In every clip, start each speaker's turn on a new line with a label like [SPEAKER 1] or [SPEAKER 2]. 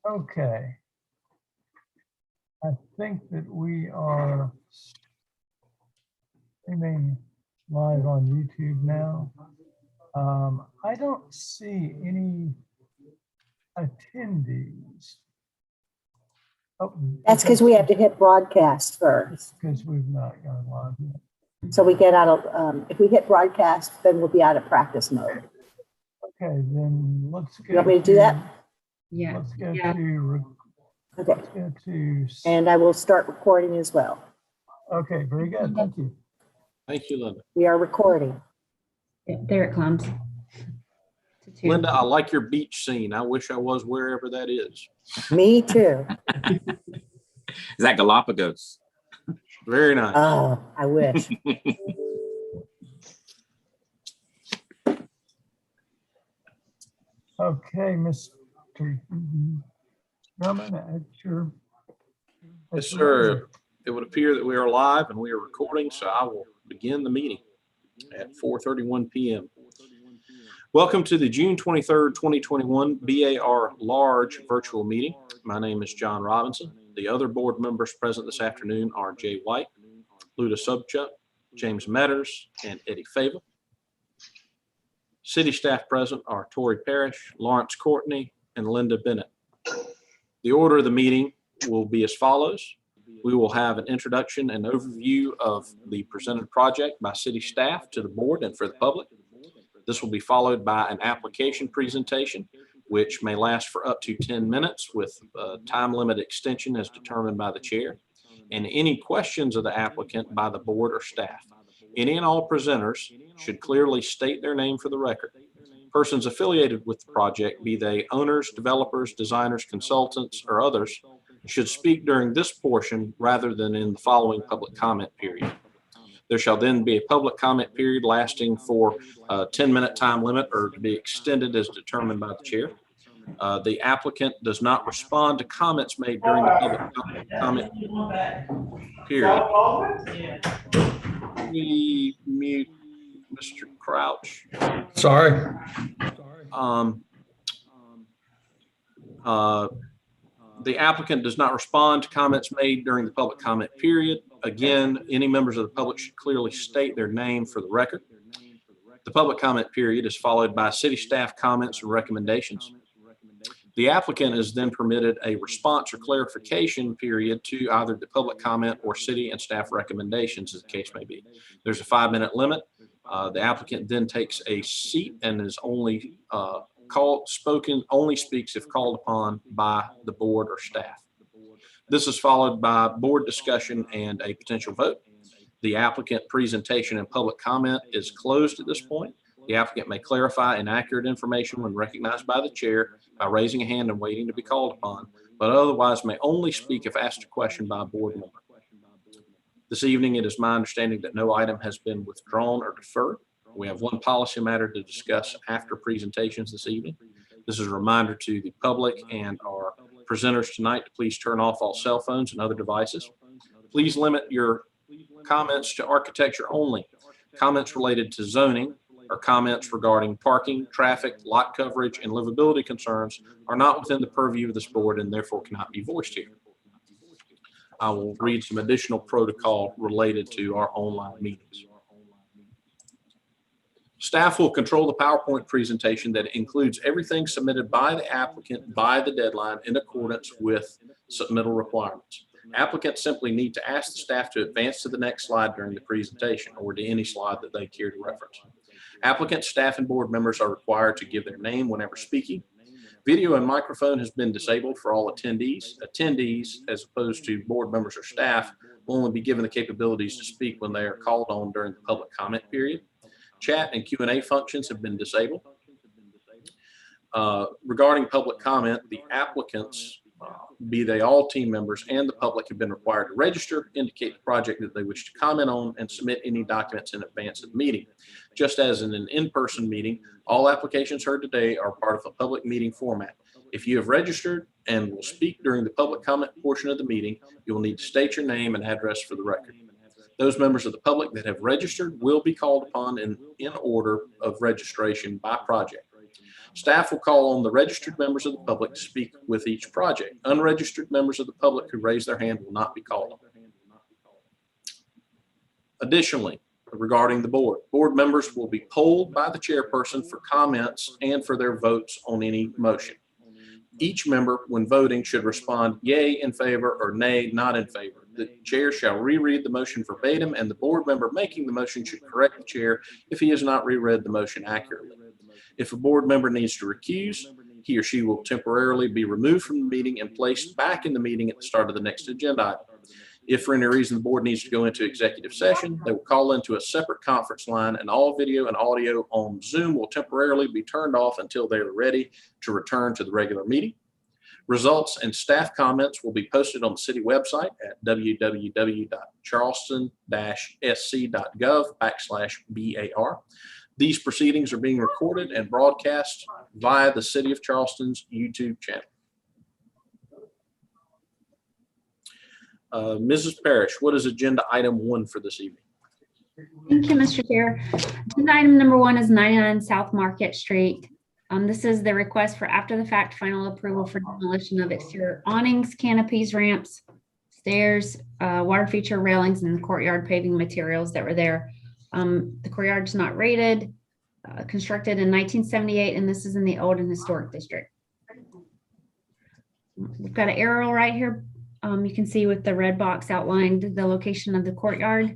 [SPEAKER 1] Okay. I think that we are streaming live on YouTube now. I don't see any attendees. Oh,
[SPEAKER 2] That's because we have to hit broadcast first.
[SPEAKER 1] Because we've not gone live yet.
[SPEAKER 2] So we get out of, if we hit broadcast, then we'll be out of practice mode.
[SPEAKER 1] Okay, then let's go.
[SPEAKER 2] You want me to do that?
[SPEAKER 3] Yeah.
[SPEAKER 1] Let's go
[SPEAKER 3] Yeah.
[SPEAKER 1] to.
[SPEAKER 2] Okay.
[SPEAKER 1] Let's go to.
[SPEAKER 2] And I will start recording as well.
[SPEAKER 1] Okay, very good. Thank you.
[SPEAKER 4] Thank you, Linda.
[SPEAKER 2] We are recording.
[SPEAKER 3] Yeah, there it comes.
[SPEAKER 4] Linda, I like your beach scene. I wish I was wherever that is.
[SPEAKER 2] Me too.
[SPEAKER 5] Is that Galapagos?
[SPEAKER 4] Very nice.
[SPEAKER 2] Oh, I wish.
[SPEAKER 1] Okay, Mr. Drummond, at your.
[SPEAKER 4] Yes, sir. It would appear that we are live and we are recording, so I will begin the meeting at 4:31 p.m. Welcome to the June 23rd, 2021 BAR Large Virtual Meeting. My name is John Robinson. The other board members present this afternoon are Jay White, Luda Subchuk, James Metters, and Eddie Fava. City staff present are Tori Parrish, Lawrence Courtney, and Linda Bennett. The order of the meeting will be as follows. We will have an introduction and overview of the presented project by city staff to the board and for the public. This will be followed by an application presentation, which may last for up to 10 minutes with a time limit extension as determined by the chair, and any questions of the applicant by the board or staff. Any and all presenters should clearly state their name for the record. Persons affiliated with the project, be they owners, developers, designers, consultants, or others, should speak during this portion rather than in the following public comment period. There shall then be a public comment period lasting for a 10-minute time limit or to be extended as determined by the chair. The applicant does not respond to comments made during the public comment period. We mute Mr. Crouch.
[SPEAKER 1] Sorry.
[SPEAKER 4] The applicant does not respond to comments made during the public comment period. Again, any members of the public should clearly state their name for the record. The public comment period is followed by city staff comments and recommendations. The applicant is then permitted a response or clarification period to either the public comment or city and staff recommendations, as the case may be. There's a 5-minute limit. The applicant then takes a seat and is only only speaks if called upon by the board or staff. This is followed by board discussion and a potential vote. The applicant presentation and public comment is closed at this point. The applicant may clarify inaccurate information when recognized by the chair by raising a hand and waiting to be called upon, but otherwise may only speak if asked a question by a board member. This evening, it is my understanding that no item has been withdrawn or deferred. We have one policy matter to discuss after presentations this evening. This is a reminder to the public and our presenters tonight to please turn off all cell phones and other devices. Please limit your comments to architecture only. Comments related to zoning or comments regarding parking, traffic, lot coverage, and livability concerns are not within the purview of this board and therefore cannot be voiced here. I will read some additional protocol related to our online meetings. Staff will control the PowerPoint presentation that includes everything submitted by the applicant by the deadline in accordance with submittal requirements. Applicants simply need to ask the staff to advance to the next slide during the presentation or to any slide that they care to reference. Applicants, staff, and board members are required to give their name whenever speaking. Video and microphone has been disabled for all attendees. Attendees, as opposed to board members or staff, will only be given the capabilities to speak when they are called on during the public comment period. Chat and Q&A functions have been disabled. Regarding public comment, the applicants, be they all team members and the public, have been required to register, indicate the project that they wish to comment on, and submit any documents in advance of the meeting. Just as in an in-person meeting, all applications heard today are part of a public meeting format. If you have registered and will speak during the public comment portion of the meeting, you will need to state your name and address for the record. Those members of the public that have registered will be called upon in order of registration by project. Staff will call on the registered members of the public to speak with each project. Unregistered members of the public who raise their hand will not be called on. Additionally, regarding the board members will be polled by the chairperson for comments and for their votes on any motion. Each member, when voting, should respond yay in favor or nay not in favor. The chair shall reread the motion verbatim, and the board member making the motion should correct the chair if he has not reread the motion accurately. If a board member needs to recuse, he or she will temporarily be removed from the meeting and placed back in the meeting at the start of the next agenda item. If for any reason the board needs to go into executive session, they will call into a separate conference line, and all video and audio on Zoom will temporarily be turned off until they are ready to return to the regular meeting. Results and staff comments will be posted on the city website at www.charleston-sc.gov/BAR. These proceedings are being recorded and broadcast via the City of Charleston's YouTube channel. Mrs. Parrish, what is agenda item 1 for this evening?
[SPEAKER 3] Thank you, Mr. Chair. Agenda item number 1 is 99 South Market Street. This is the request for after the fact final approval for demolition of exterior awnings, canopies, ramps, stairs, water feature railings, and courtyard paving materials that were there. The courtyard is not rated, constructed in 1978, and this is in the old and historic district. We've got an arrow right here. You can see with the red box outlined the location of the courtyard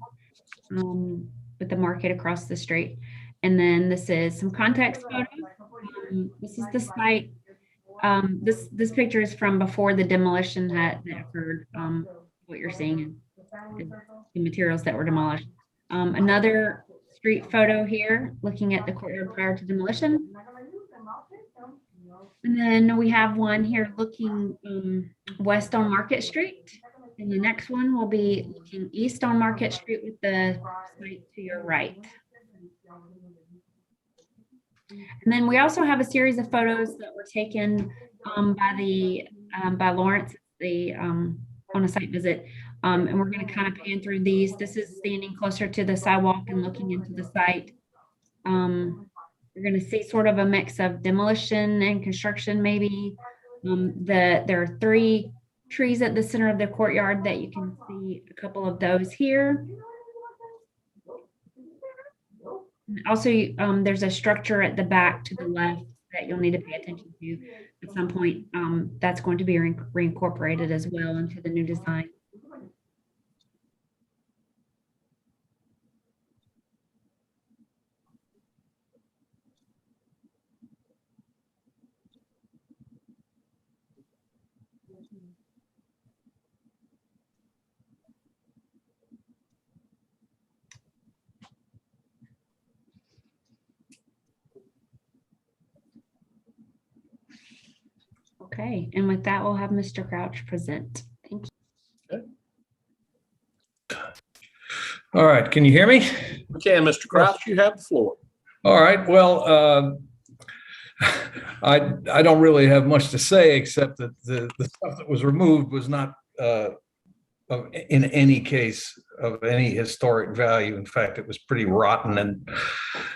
[SPEAKER 3] with the market across the street. And then this is some context photos. This is the site. This picture is from before the demolition that occurred. What you're seeing is the materials that were demolished. Another street photo here looking at the courtyard prior to demolition. And then we have one here looking west on Market Street. And the next one will be looking east on Market Street with the site to your right. And then we also have a series of photos that were taken by Lawrence on a site visit. And we're going to kind of pan through these. This is standing closer to the sidewalk and looking into the site. You're going to see sort of a mix of demolition and construction, maybe. There are 3 trees at the center of the courtyard that you can see a couple of those here. Also, there's a structure at the back to the left that you'll need to pay attention to at some point. That's going to be reincorporated as well into the new design. Okay, and with that, we'll have Mr. Crouch present. Thank you.
[SPEAKER 1] All right, can you hear me?
[SPEAKER 4] Okay, Mr. Crouch, you have the floor.
[SPEAKER 1] All right, well, I don't really have much to say except that the stuff that was removed was not in any case of any historic value. In fact, it was pretty rotten and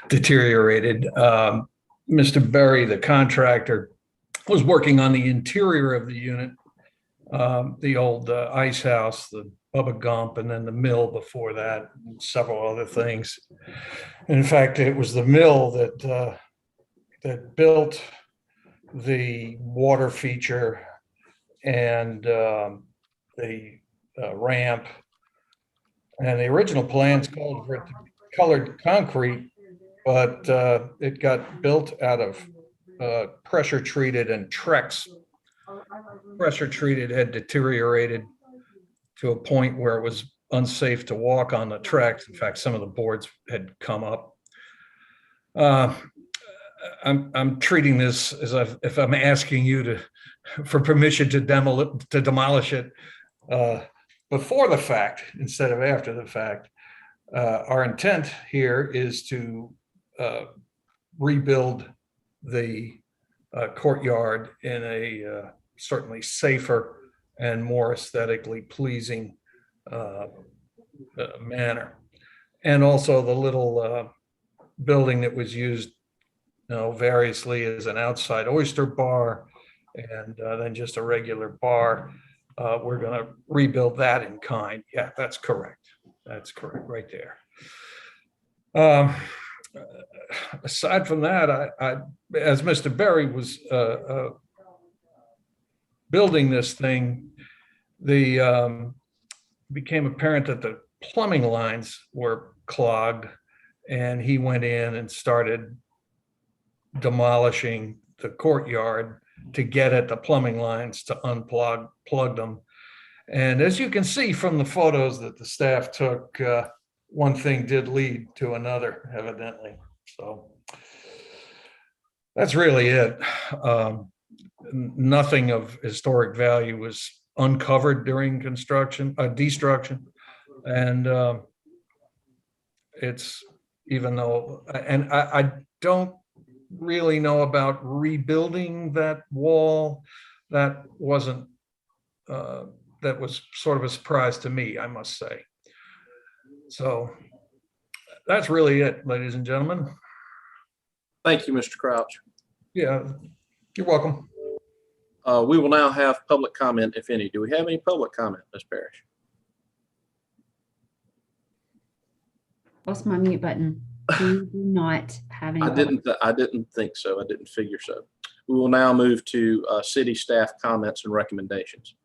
[SPEAKER 1] deteriorated. Mr. Berry, the contractor, was working on the interior of the unit, the old ice house, the Bubba Gump, and then the mill before that, and several other things. And in fact, it was the mill that built the water feature and the ramp. And the original plans called for it to be colored concrete, but it got built out of pressure treated, and Trex pressure treated had deteriorated to a point where it was unsafe to walk on the Trex. In fact, some of the boards had come up. I'm treating this as if I'm asking you for permission to demolish it before the fact instead of after the fact. Our intent here is to rebuild the courtyard in a certainly safer and more aesthetically pleasing manner. And also the little building that was used variously as an outside oyster bar and then just a regular bar. We're going to rebuild that in kind. Yeah, that's correct. That's correct right there. Aside from that, as Mr. Berry was building this thing, became apparent that the plumbing lines were clogged, and he went in and started demolishing the courtyard to get at the plumbing lines to plug them. And as you can see from the photos that the staff took, one thing did lead to another, evidently. So that's really it. Nothing of historic value was uncovered during destruction. And it's, even though, and I don't really know about rebuilding that wall. That wasn't, that was sort of a surprise to me, I must say. So that's really it, ladies and gentlemen.
[SPEAKER 4] Thank you, Mr. Crouch.
[SPEAKER 1] Yeah, you're welcome.
[SPEAKER 4] We will now have public comment, if any. Do we have any public comment, Ms. Parrish?
[SPEAKER 3] What's my mute button? We do not have any.
[SPEAKER 4] I didn't think so. I didn't figure so. We will now move to city staff comments and recommendations.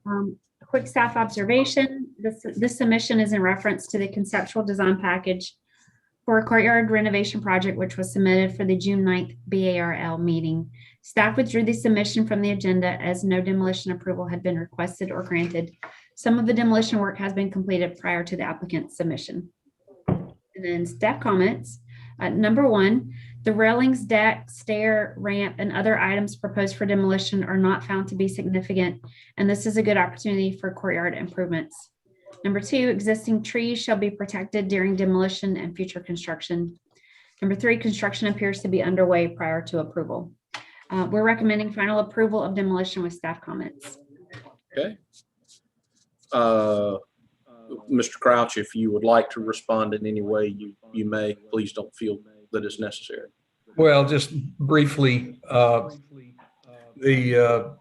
[SPEAKER 3] A quick staff observation. This submission is in reference to the conceptual design package for a courtyard renovation project, which was submitted for the June 9th BARL meeting. Staff withdrew the submission from the agenda as no demolition approval had been requested or granted. Some of the demolition work has been completed prior to the applicant's submission. And then staff comments. Number one, the railings, deck, stair, ramp, and other items proposed for demolition are not found to be significant, and this is a good opportunity for courtyard improvements. Number two, existing trees shall be protected during demolition and future construction. Number three, construction appears to be underway prior to approval. We're recommending final approval of demolition with staff comments.
[SPEAKER 4] Okay. Mr. Crouch, if you would like to respond in any way, you may. Please don't feel that it's necessary.
[SPEAKER 1] Well, just briefly, the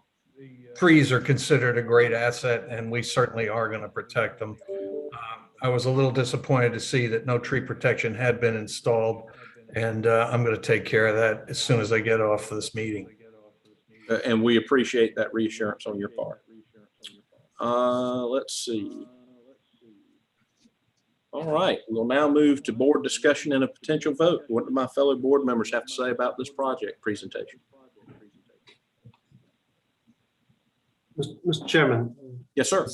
[SPEAKER 1] trees are considered a great asset, and we certainly are going to protect them. I was a little disappointed to see that no tree protection had been installed, and I'm going to take care of that as soon as I get off this meeting.
[SPEAKER 4] And we appreciate that reassurance on your part. Let's see. All right, we'll now move to board discussion and a potential vote. What do my fellow board members have to say about this project presentation?
[SPEAKER 6] Mr. Chairman.
[SPEAKER 4] Yes, sir.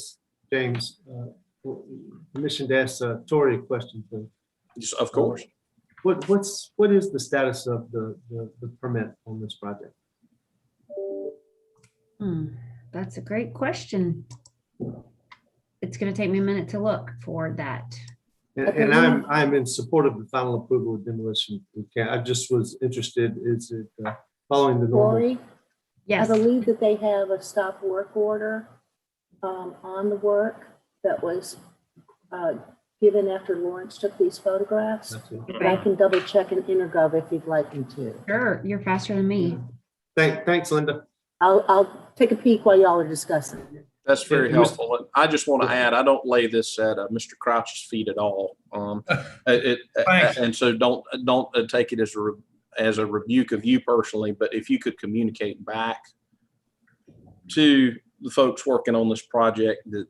[SPEAKER 6] James, permission to ask Tori a question, please.
[SPEAKER 4] Yes, of course.
[SPEAKER 6] What is the status of the permit on this project?
[SPEAKER 3] That's a great question. It's going to take me a minute to look for that.
[SPEAKER 6] And I'm in support of the final approval of demolition. I just was interested, is it following the normal?
[SPEAKER 2] Lori,
[SPEAKER 3] Yes.
[SPEAKER 2] I believe that they have a stop work order on the work that was given after Lawrence took these photographs. But I can double check in Intergov if you'd like me to.
[SPEAKER 3] Sure, you're faster than me.
[SPEAKER 6] Thanks, Linda.
[SPEAKER 2] I'll take a peek while y'all are discussing.
[SPEAKER 4] That's very helpful. And I just want to add, I don't lay this at Mr. Crouch's feet at all. And so don't take it as a rebuke of you personally, but if you could communicate back to the folks working on this project that,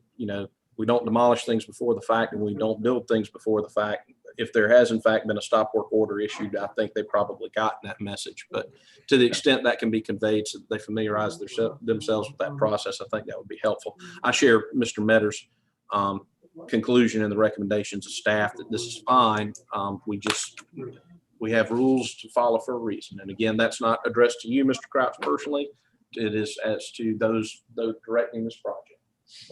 [SPEAKER 4] we don't demolish things before the fact and we don't build things before the fact. If there has in fact been a stop work order issued, I think they've probably gotten that message, but to the extent that can be conveyed so that they familiarize themselves with that process, I think that would be helpful. I share Mr. Metter's conclusion and the recommendations of staff that this is fine. We have rules to follow for a reason. And again, that's not addressed to you, Mr. Crouch, personally. It is as to those directing this project.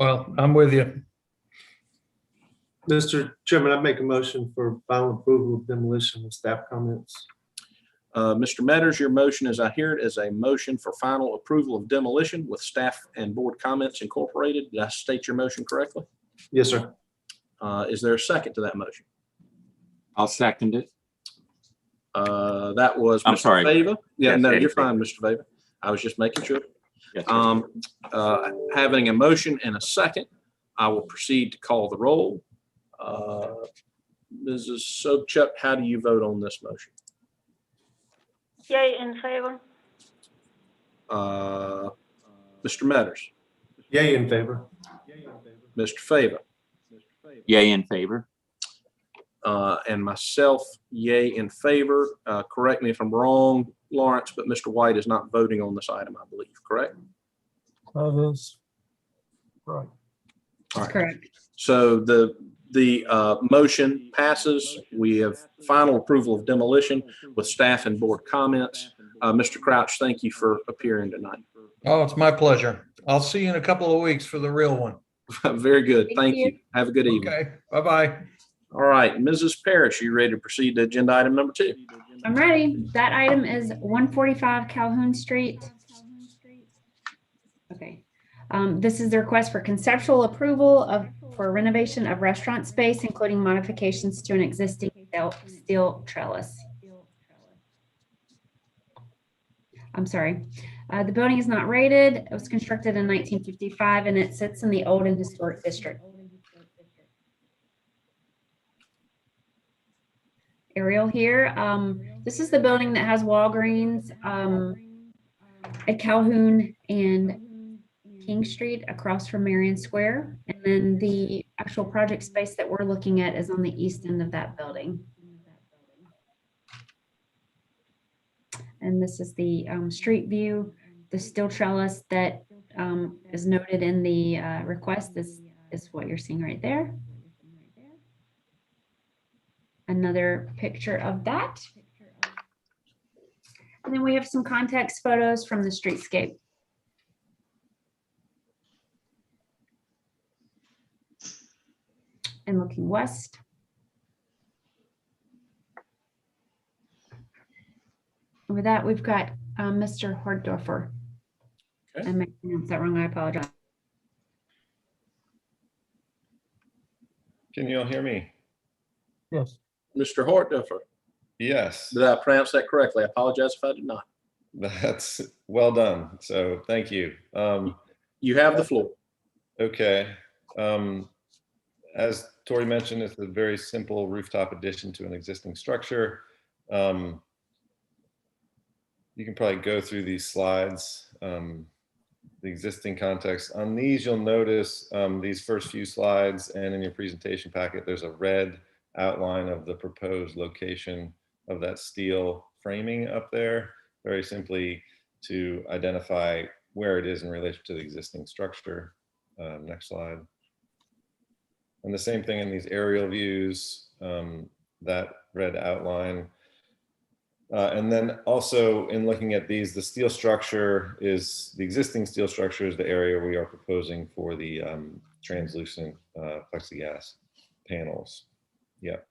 [SPEAKER 1] Well, I'm with you.
[SPEAKER 6] Mr. Chairman, I make a motion for final approval of demolition with staff comments.
[SPEAKER 4] Mr. Metters, your motion, as I hear it, is a motion for final approval of demolition with staff and board comments incorporated. Did I state your motion correctly?
[SPEAKER 6] Yes, sir.
[SPEAKER 4] Is there a second to that motion?
[SPEAKER 5] I'll second it.
[SPEAKER 4] That was
[SPEAKER 5] I'm
[SPEAKER 4] Mr.
[SPEAKER 5] sorry.
[SPEAKER 4] Fava. Yeah,
[SPEAKER 5] Yes,
[SPEAKER 4] no,
[SPEAKER 5] Eddie
[SPEAKER 4] you're
[SPEAKER 5] Fava.
[SPEAKER 4] fine, Mr. Fava. I was just making sure.
[SPEAKER 5] Yes, sir.
[SPEAKER 4] Having a motion and a second, I will proceed to call the roll. Mrs. Sobchak, how do you vote on this motion?
[SPEAKER 7] Yay in favor.
[SPEAKER 4] Mr. Metters,
[SPEAKER 6] Yay in favor.
[SPEAKER 4] Mr. Fava,
[SPEAKER 5] Yay in favor.
[SPEAKER 4] and myself, yay in favor. Correct me if I'm wrong, Lawrence, but Mr. White is not voting on this item, I believe, correct?
[SPEAKER 8] That is right.
[SPEAKER 4] All right.
[SPEAKER 3] Correct.
[SPEAKER 4] So the motion passes. We have final approval of demolition with staff and board comments. Mr. Crouch, thank you for appearing tonight.
[SPEAKER 1] Oh, it's my pleasure. I'll see you in a couple of weeks for the real one.
[SPEAKER 4] Very good.
[SPEAKER 3] Thank
[SPEAKER 4] Thank
[SPEAKER 3] you.
[SPEAKER 4] you. Have a good evening.
[SPEAKER 1] Okay, bye-bye.
[SPEAKER 4] All right, Mrs. Parrish, are you ready to proceed to agenda item number 2?
[SPEAKER 3] I'm ready. That item is 145 Calhoun Street. Okay. This is the request for conceptual approval for renovation of restaurant space, including modifications to an existing steel trellis. I'm sorry. The building is not rated. It was constructed in 1955 and it sits in the old and historic district. Aerial here. This is the building that has Walgreens at Calhoun and King Street across from Marion Square. And then the actual project space that we're looking at is on the east end of that building. And this is the street view. The steel trellis that is noted in the request is what you're seeing right there. Another picture of that. And then we have some context photos from the streetscape. And looking west. With that, we've got Mr. Hordorfer.
[SPEAKER 4] Okay.
[SPEAKER 3] I might pronounce that wrong, I apologize.
[SPEAKER 9] Can you all hear me?
[SPEAKER 8] Yes.
[SPEAKER 4] Mr. Hortduffer,
[SPEAKER 9] Yes,
[SPEAKER 4] did I pronounce that correctly? I apologize if I did not.
[SPEAKER 9] that's well done. So thank you.
[SPEAKER 4] You have the floor.
[SPEAKER 9] Okay. As Tori mentioned, it's a very simple rooftop addition to an existing structure. You can probably go through these slides. The existing context. On these, you'll notice these first few slides and in your presentation packet, there's a red outline of the proposed location of that steel framing up there, very simply to identify where it is in relation to the existing structure. Next slide. And the same thing in these aerial views, that red outline. And then also in looking at these, the steel structure is, the existing steel structure is the area we are proposing for the translucent plexiglass panels. Yep.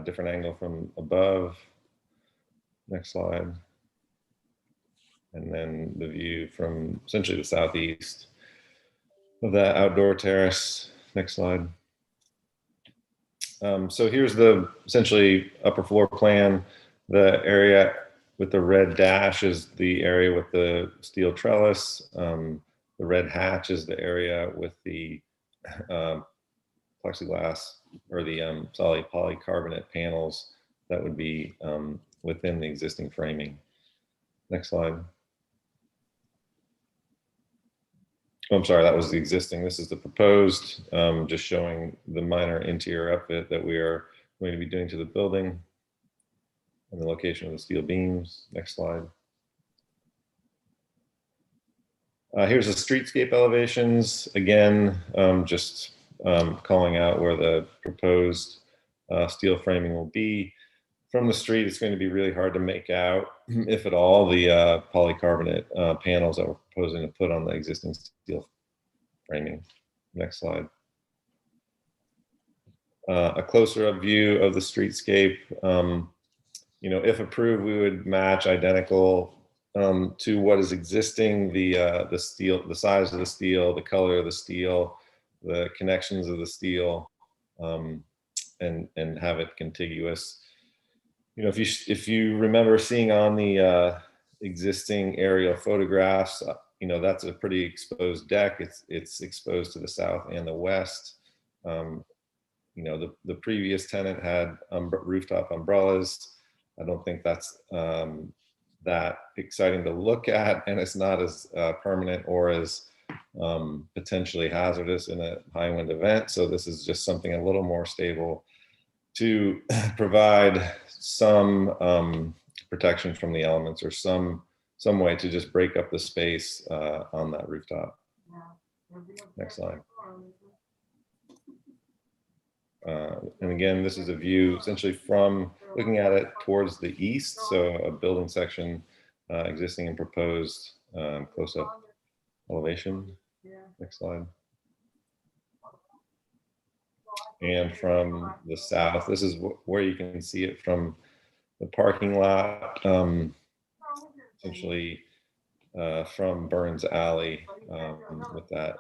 [SPEAKER 9] Different angle from above. Next slide. And then the view from essentially the southeast of that outdoor terrace. Next slide. So here's the essentially upper floor plan. The area with the red dash is the area with the steel trellis. The red hatch is the area with the plexiglass or the solid polycarbonate panels that would be within the existing framing. Next slide. Oh, I'm sorry, that was the existing. This is the proposed, just showing the minor interior upfit that we are going to be doing to the building and the location of the steel beams. Next slide. Here's the streetscape elevations. Again, just calling out where the proposed steel framing will be. From the street, it's going to be really hard to make out, if at all, the polycarbonate panels that we're proposing to put on the existing steel framing. Next slide. A closer up view of the streetscape. You know, if approved, we would match identical to what is existing, the steel, the size of the steel, the color of the steel, the connections of the steel, and have it contiguous. You know, if you remember seeing on the existing aerial photographs, you know, that's a pretty exposed deck. It's exposed to the south and the west. You know, the previous tenant had rooftop umbrellas. I don't think that's that exciting to look at, and it's not as permanent or as potentially hazardous in a high wind event. So this is just something a little more stable to provide some protection from the elements, or some way to just break up the space on that rooftop. Next slide. And again, this is a view essentially from looking at it towards the east. So a building section existing and proposed close-up elevation. Next slide. And from the south, this is where you can see it from the parking lot, essentially from Burns Alley, with that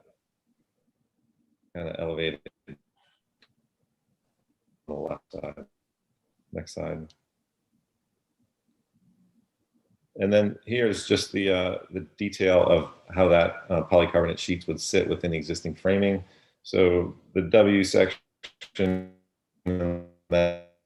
[SPEAKER 9] kind of elevated on the left side. Next slide. And then here's just the detail of how that polycarbonate sheets would sit within the existing framing. So the W section, that's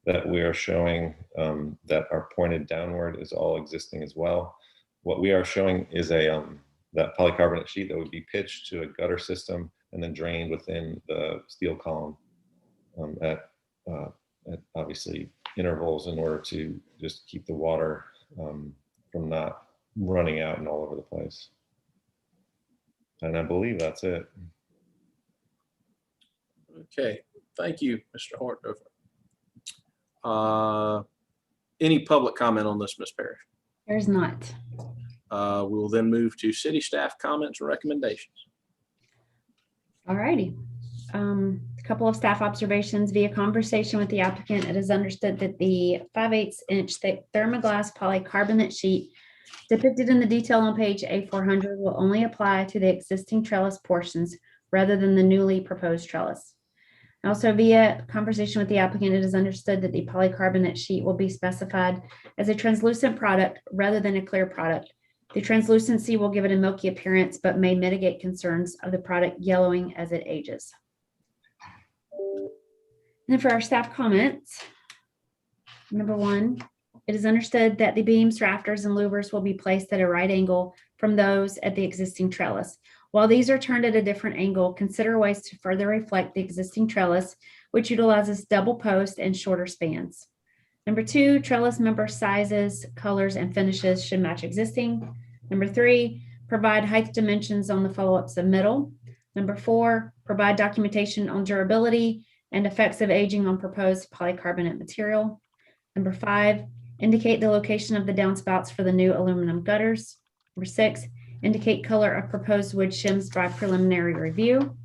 [SPEAKER 9] that we are showing that are pointed downward is all existing as well. What we are showing is that polycarbonate sheet that would be pitched to a gutter system and then drained within the steel column at obviously intervals, in order to just keep the water from not running out and all over the place. And I believe that's it.
[SPEAKER 4] Okay, thank you, Mr. Hartdover. Any public comment on this, Ms. Parrish?
[SPEAKER 3] There's not.
[SPEAKER 4] We will then move to city staff comments and recommendations.
[SPEAKER 3] All righty. A couple of staff observations. Via conversation with the applicant, it is understood that the 5/8 inch thick thermoglass polycarbonate sheet depicted in the detail on page A400 will only apply to the existing trellis portions rather than the newly proposed trellis. Also, via conversation with the applicant, it is understood that the polycarbonate sheet will be specified as a translucent product rather than a clear product. The translucency will give it a milky appearance, but may mitigate concerns of the product yellowing as it ages. And then for our staff comments, number 1, it is understood that the beams, rafters, and louvers will be placed at a right angle from those at the existing trellis. While these are turned at a different angle, consider ways to further reflect the existing trellis, which utilizes double post and shorter spans. Number 2, trellis member sizes, colors, and finishes should match existing. Number 3, provide height dimensions on the follow-up submittal. Number 4, provide documentation on durability and effects of aging on proposed polycarbonate material. Number 5, indicate the location of the downspouts for the new aluminum gutters. Number 6, indicate color of proposed wood shims by preliminary review.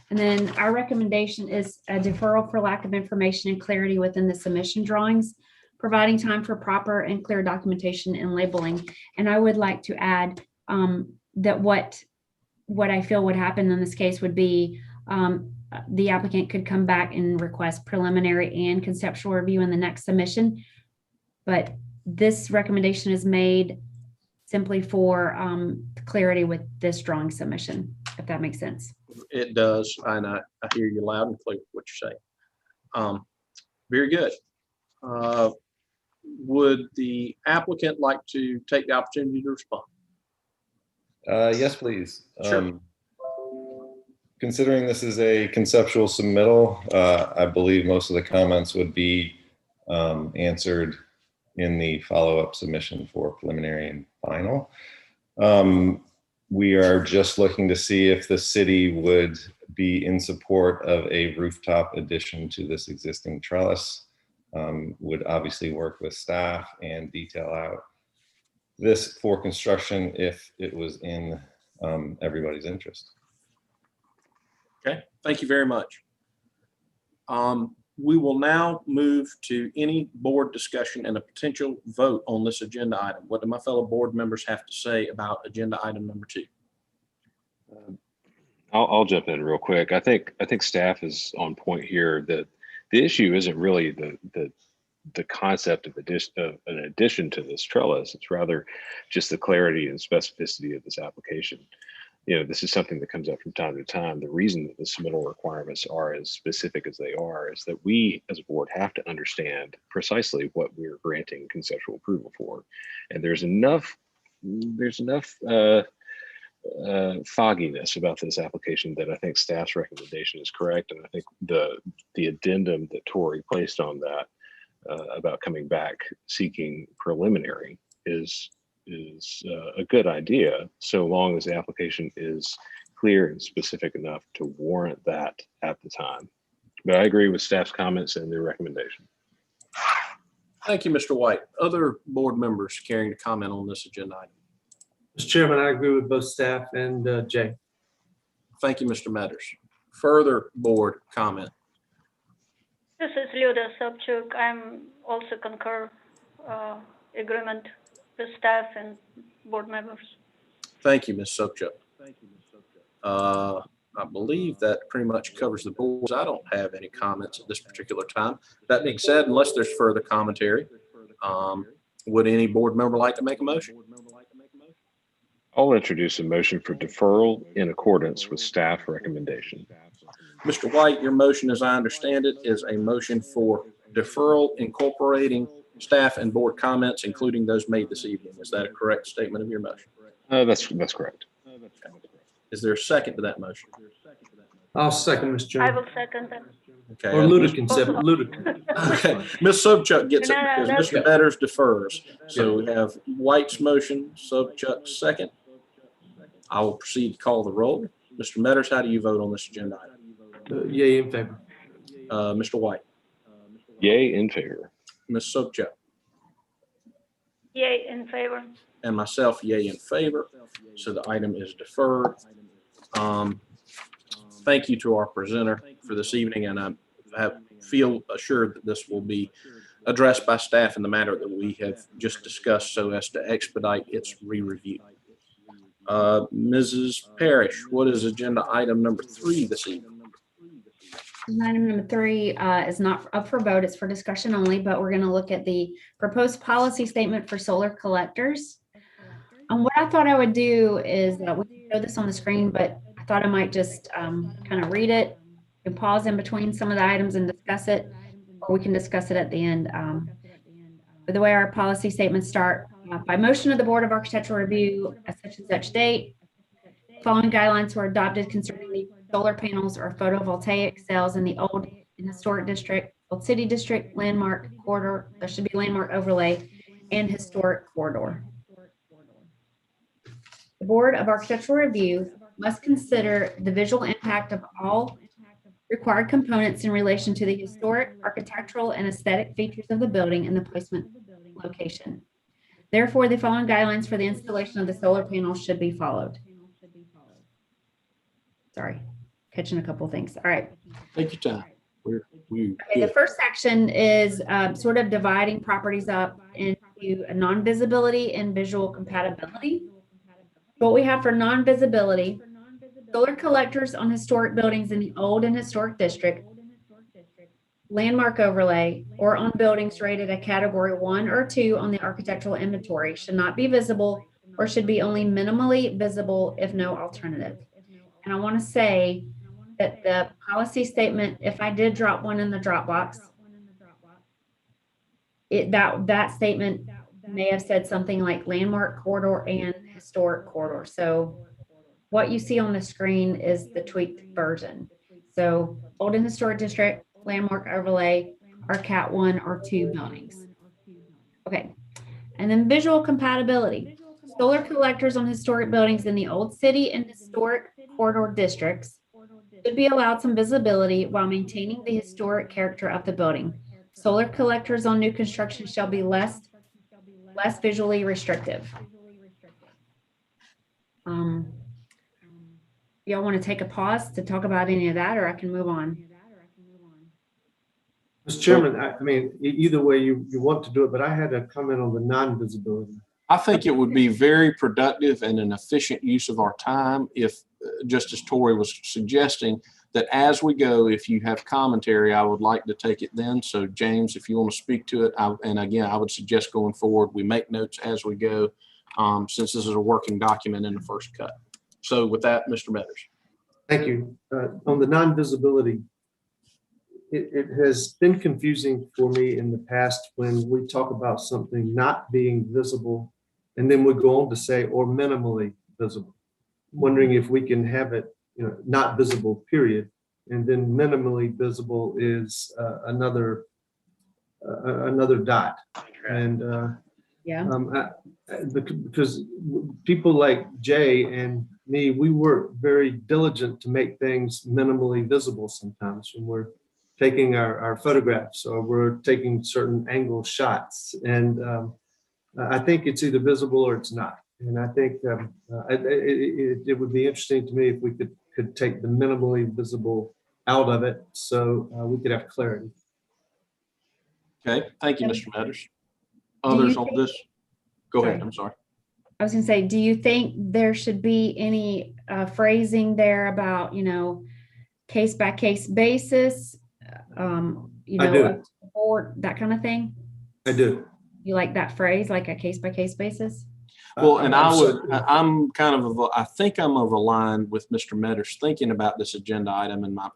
[SPEAKER 3] And then our recommendation is a deferral for lack of information and clarity within the submission drawings, providing time for proper and clear documentation and labeling. And I would like to add that what I feel would happen in this case would be the applicant could come back and request preliminary and conceptual review in the next submission. But this recommendation is made simply for clarity with this drawing submission, if that makes sense.
[SPEAKER 4] It does, and I hear you loud and clear what you're saying. Very good. Would the applicant like to take the opportunity to respond?
[SPEAKER 9] Yes, please.
[SPEAKER 4] Sure.
[SPEAKER 9] Considering this is a conceptual submittal, I believe most of the comments would be answered in the follow-up submission for preliminary and final. We are just looking to see if the city would be in support of a rooftop addition to this existing trellis. Would obviously work with staff and detail out this for construction if it was in everybody's interest.
[SPEAKER 4] Okay, thank you very much. We will now move to any board discussion and a potential vote on this agenda item. What do my fellow board members have to say about agenda item number 2?
[SPEAKER 7] I'll jump in real quick. I think staff is on point here that the issue isn't really the concept of an addition to this trellis. It's rather just the clarity and specificity of this application. You know, this is something that comes up from time to time. The reason that the submittal requirements are as specific as they are is that we as a board have to understand precisely what we're granting conceptual approval for. And there's enough fogginess about this application that I think staff's recommendation is correct. And I think the addendum that Tori placed on that about coming back seeking preliminary is a good idea, so long as the application is clear and specific enough to warrant that at the time. But I agree with staff's comments and their recommendation.
[SPEAKER 4] Thank you, Mr. White. Other board members caring to comment on this agenda item?
[SPEAKER 6] Mr. Chairman, I agree with both staff and Jay.
[SPEAKER 4] Thank you, Mr. Metters. Further board comment?
[SPEAKER 10] This is Lyuda Sobchuk. I'm also concur agreement with staff and board members.
[SPEAKER 4] Thank you, Ms. Sobchuk. I believe that pretty much covers the boards. I don't have any comments at this particular time. That being said, unless there's further commentary, would any board member like to make a motion?
[SPEAKER 7] I'll introduce a motion for deferral in accordance with staff recommendation.
[SPEAKER 4] Mr. White, your motion, as I understand it, is a motion for deferral incorporating staff and board comments, including those made this evening. Is that a correct statement of your motion?
[SPEAKER 7] That's correct.
[SPEAKER 4] Is there a second to that motion?
[SPEAKER 6] I'll second, Mr.
[SPEAKER 10] I
[SPEAKER 6] Chairman.
[SPEAKER 10] will second that.
[SPEAKER 4] Okay.
[SPEAKER 6] Or Ludican, Ludican.
[SPEAKER 4] Okay, Ms. Sobchuk gets it
[SPEAKER 10] No, no,
[SPEAKER 4] because
[SPEAKER 10] that's
[SPEAKER 4] Mr. Metters defers. So we have White's motion, Sobchuk's second. I will proceed to call the roll. Mr. Metters, how do you vote on this agenda item?
[SPEAKER 6] Yay, in favor.
[SPEAKER 4] Mr. White,
[SPEAKER 7] Yay, in favor.
[SPEAKER 4] Ms. Sobchuk,
[SPEAKER 10] Yay, in favor.
[SPEAKER 4] and myself, yay in favor. So the item is deferred. Thank you to our presenter for this evening, and I feel assured that this will be addressed by staff in the manner that we have just discussed so as to expedite its re-review. Mrs. Parrish, what is agenda item number 3 this evening?
[SPEAKER 3] Item number 3 is not up for vote. It's for discussion only, but we're going to look at the proposed policy statement for solar collectors. And what I thought I would do is we can show this on the screen, but I thought I might just kind of read it and pause in between some of the items and discuss it, or we can discuss it at the end. But the way our policy statements start, by motion of the Board of Architectural Review at such and such date, following guidelines were adopted concerning the solar panels or photovoltaic cells in the old and historic district, old city district, landmark corridor, there should be landmark overlay, and historic corridor. The Board of Architectural Review must consider the visual impact of all required components in relation to the historic, architectural, and aesthetic features of the building and the placement location. Therefore, the following guidelines for the installation of the solar panels should be followed. Sorry, catching a couple things. All right.
[SPEAKER 4] Take your time.
[SPEAKER 3] Okay, the first section is sort of dividing properties up into a non-visibility and visual compatibility. What we have for non-visibility, solar collectors on historic buildings in the old and historic district, landmark overlay, or on buildings rated a category 1 or 2 on the architectural inventory should not be visible or should be only minimally visible if no alternative. And I want to say that the policy statement, if I did drop one in the Dropbox, that statement may have said something like landmark corridor and historic corridor. So what you see on the screen is the tweaked version. So old and historic district, landmark overlay, are Cat 1 or 2 buildings. Okay, and then visual compatibility. Solar collectors on historic buildings in the old city and historic corridor districts should be allowed some visibility while maintaining the historic character of the building. Solar collectors on new construction shall be less visually restrictive. Y'all want to take a pause to talk about any of that, or I can move on?
[SPEAKER 6] Mr. Chairman, I mean, either way you want to do it, but I had a comment on the non-visibility.
[SPEAKER 4] I think it would be very productive and an efficient use of our time if, just as Tori was suggesting, that as we go, if you have commentary, I would like to take it then. So James, if you want to speak to it, and again, I would suggest going forward, we make notes as we go, since this is a working document in the first cut. So with that, Mr. Metters.
[SPEAKER 6] Thank you. On the non-visibility, it has been confusing for me in the past when we talk about something not being visible, and then we go on to say, or minimally visible. Wondering if we can have it, not visible, period. And then minimally visible is another dot. And
[SPEAKER 3] Yeah.
[SPEAKER 6] because people like Jay and me, we work very diligent to make things minimally visible sometimes when we're taking our photographs or we're taking certain angle shots. And I think it's either visible or it's not. And I think it would be interesting to me if we could take the minimally visible out of it so we could have clarity.
[SPEAKER 4] Okay, thank you, Mr. Metters.
[SPEAKER 3] Do you
[SPEAKER 4] Others on
[SPEAKER 3] think-
[SPEAKER 4] this? Go ahead,
[SPEAKER 3] Sorry.
[SPEAKER 4] I'm sorry.
[SPEAKER 3] I was gonna say, do you think there should be any phrasing there about, case by case basis?
[SPEAKER 6] I do.
[SPEAKER 3] Or that kind of thing?
[SPEAKER 6] I do.
[SPEAKER 3] You like that phrase, like a case by case basis?
[SPEAKER 4] Well, and
[SPEAKER 6] I'm
[SPEAKER 4] I
[SPEAKER 6] so-
[SPEAKER 4] would, I'm kind of, I think I'm of a line with Mr. Metters thinking about this agenda item, and my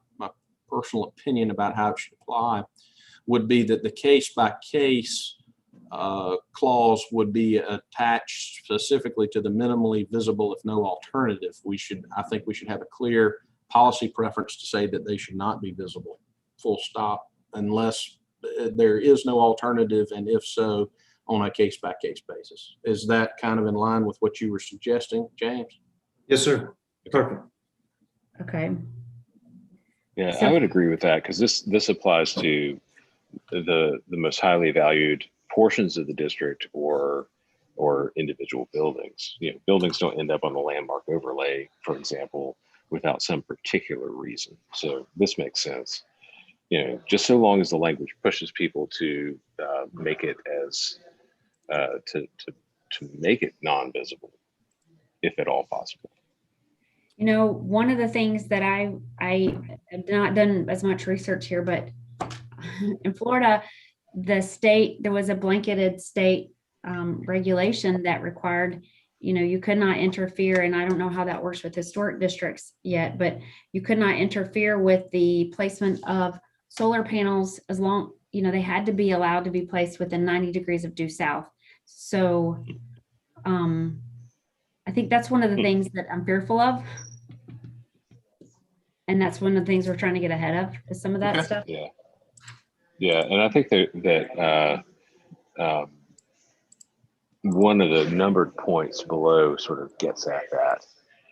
[SPEAKER 4] personal opinion about how it should apply would be that the case by case clause would be attached specifically to the minimally visible if no alternative. I think we should have a clear policy preference to say that they should not be visible, full stop, unless there is no alternative, and if so, on a case by case basis. Is that kind of in line with what you were suggesting, James?
[SPEAKER 6] Yes, sir. Perfect.
[SPEAKER 3] Okay.
[SPEAKER 7] Yeah,
[SPEAKER 3] So-
[SPEAKER 7] I would agree with that because this applies to the most highly valued portions of the district or individual buildings. Buildings don't end up on the landmark overlay, for example, without some particular reason. So this makes sense. Just so long as the language pushes people to make it as to make it non-visible, if at all possible.
[SPEAKER 3] One of the things that I have not done as much research here, but in Florida, there was a blanketed state regulation that required, you could not interfere, and I don't know how that works with historic districts yet, but you could not interfere with the placement of solar panels as long, they had to be allowed to be placed within 90 degrees of due south. So I think that's one of the things that I'm fearful of. And that's one of the things we're trying to get ahead of, is some of that
[SPEAKER 4] Okay.
[SPEAKER 3] stuff.
[SPEAKER 7] Yeah, and I think that one of the numbered points below sort of gets at that.